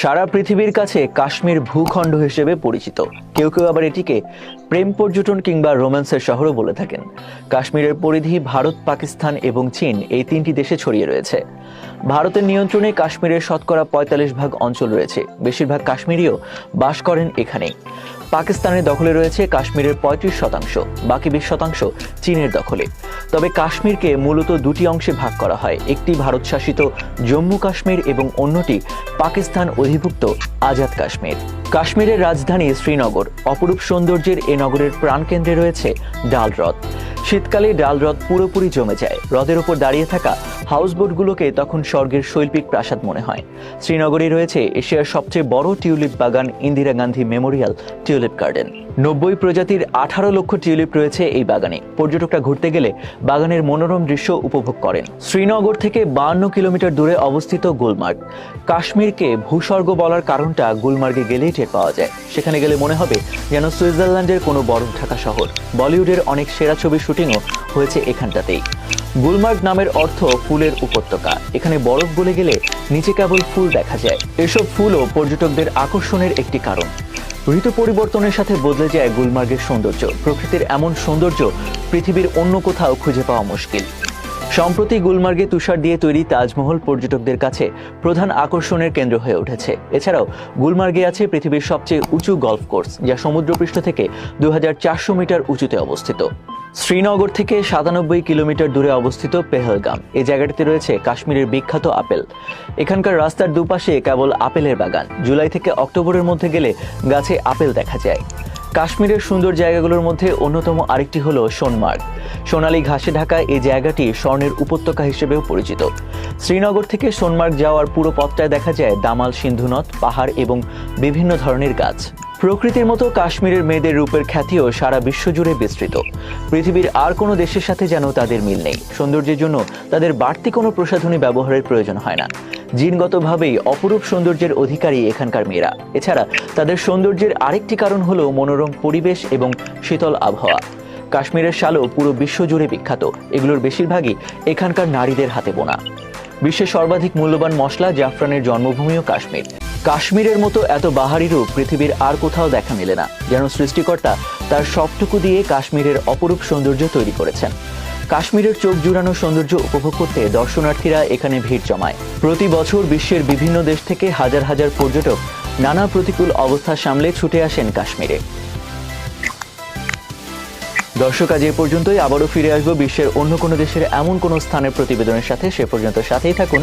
সারা পৃথিবীর কাছে কাশ্মীর ভূখণ্ড হিসেবে পরিচিত। কেউ কেউ আবার এটিকে প্রেম পর্যটন কিংবা রোম্যান্সের শহরও বলে থাকেন। কাশ্মীরের পরিধি ভারত, পাকিস্তান এবং চীন এই তিনটি দেশে ছড়িয়ে রয়েছে। ভারতের নিয়ন্ত্রণে কাশ্মীরের শতকরা ৪৫% অঞ্চল রয়েছে। বেশিরভাগ কাশ্মীরিও বাস করেন এখানেই। পাকিস্তানের দখলে রয়েছে কাশ্মীরের ৩৫%, বাকি ২০% চীনের দখলে। তবে কাশ্মীরকে মূলত দুটি অংশে ভাগ করা হয়, একটি ভারত শাসিত জম্মু কাশ্মীর এবং অন্যটি পাকিস্তান অধিভুক্ত আজাদ কাশ্মীর। কাশ্মীরের রাজধানী শ্রীনগর। অপরূপ সৌন্দর্যের এ নগরের প্রাণকেন্দ্রে রয়েছে ডাল হ্রদ। শীতকালে ডাল হ্রদ পুরোপুরি জমে যায়। হ্রদের উপর দাঁড়িয়ে থাকা হাউসবোটগুলোকে তখন স্বর্গের শৈল্পিক প্রাসাদ মনে হয়। শ্রীনগরে রয়েছে এশিয়ার সবচেয়ে বড় টিউলিপ বাগান, Indira Gandhi Memorial tulip garden. ৯০ প্রজাতির ১৮ লক্ষ টিউলিপ রয়েছে এই বাগানে। পর্যটকরা ঘুরতে গেলে বাগানের মনোরম দৃশ্য উপভোগ করেন। শ্রীনগর থেকে ৫২ কিলোমিটার দূরে অবস্থিত গুলমার্গ। কাশ্মীরকে ভূস্বর্গ বলার কারণটা গুলমার্গে গেলেই টের পাওয়া যায়। সেখানে গেলে মনে হবে যেন সুইজারল্যান্ডের কোনো বরফ ঢাকা শহর। বলিউডের অনেক সেরা ছবির শুটিংও হয়েছে এখানটাতেই। গুলমার্গ নামের অর্থ ফুলের উপত্যকা। এখানে বরফ গলে গেলে নিচে কেবল ফুল দেখা যায়। এসব ফুলও পর্যটকদের আকর্ষণের একটি কারণ। ঋতু পরিবর্তনের সাথে বদলে যায় গুলমার্গের সৌন্দর্য। প্রকৃতির এমন সৌন্দর্য পৃথিবীর অন্য কোথাও খুঁজে পাওয়া মুশকিল। সম্প্রতি গুলমার্গে তুষার দিয়ে তৈরি তাজমহল পর্যটকদের কাছে প্রধান আকর্ষণের কেন্দ্র হয়ে উঠেছে। এছাড়াও গুলমার্গে আছে পৃথিবীর সবচেয়ে উঁচু গলফ কোর্স, যা সমুদ্রপৃষ্ঠ থেকে ২৪০০ মিটার উঁচুতে অবস্থিত। শ্রীনগর থেকে ৯৭ কিলোমিটার দূরে অবস্থিত পেহেলগাম। এই জায়গাটিতে রয়েছে কাশ্মীরের বিখ্যাত আপেল। এখানকার রাস্তার দুপাশে কেবল আপেলের বাগান। জুলাই থেকে অক্টোবরের মধ্যে গেলে গাছে আপেল দেখা যায়। কাশ্মীরের সুন্দর জায়গাগুলোর মধ্যে অন্যতম আরেকটি হলো সোনমার্গ। সোনালী ঘাসে ঢাকা এই জায়গাটি স্বর্ণের উপত্যকা হিসেবেও পরিচিত। শ্রীনগর থেকে সোনমার্গ যাওয়ার পুরো পথটায় দেখা যায় দামাল, সিন্ধু নদ, পাহাড় এবং বিভিন্ন ধরনের গাছ। প্রকৃতির মতো কাশ্মীরের মেয়েদের রূপের খ্যাতিও সারা বিশ্ব জুড়ে বিস্তৃত। পৃথিবীর আর কোনো দেশের সাথে যেন তাদের মিল নেই। সৌন্দর্যের জন্য তাদের বাড়তি কোনো প্রসাধনী ব্যবহারের প্রয়োজন হয় না। জিনগতভাবেই অপরূপ সৌন্দর্যের অধিকারী এখানকার মেয়েরা। এছাড়া তাদের সৌন্দর্যের আরেকটি কারণ হলো মনোরম পরিবেশ এবং শীতল আবহাওয়া। কাশ্মীরের শালও পুরো বিশ্ব জুড়ে বিখ্যাত। এগুলোর বেশিরভাগই এখানকার নারীদের হাতে বোনা। বিশ্বের সর্বাধিক মূল্যবান মশলা জাফরানের জন্মভূমিও কাশ্মীর। কাশ্মীরের মতো এত বাহারি রূপ পৃথিবীর আর কোথাও দেখা মেলে না। যেন সৃষ্টিকর্তা তার সবটুকু দিয়ে কাশ্মীরের অপরূপ সৌন্দর্য তৈরি করেছেন। কাশ্মীরের চোখ জুড়ানো সৌন্দর্য উপভোগ করতে দর্শনার্থীরা এখানে ভিড় জমায়। প্রতি বছর বিশ্বের বিভিন্ন দেশ থেকে হাজার হাজার পর্যটক নানা প্রতিকূল অবস্থা সামলে ছুটে আসেন কাশ্মীরে। দর্শক, আজ এ পর্যন্তই। আবারও ফিরে আসবো বিশ্বের অন্য কোনো দেশের এমন কোনো স্থানের প্রতিবেদনের সাথে। সে পর্যন্ত সাথেই থাকুন।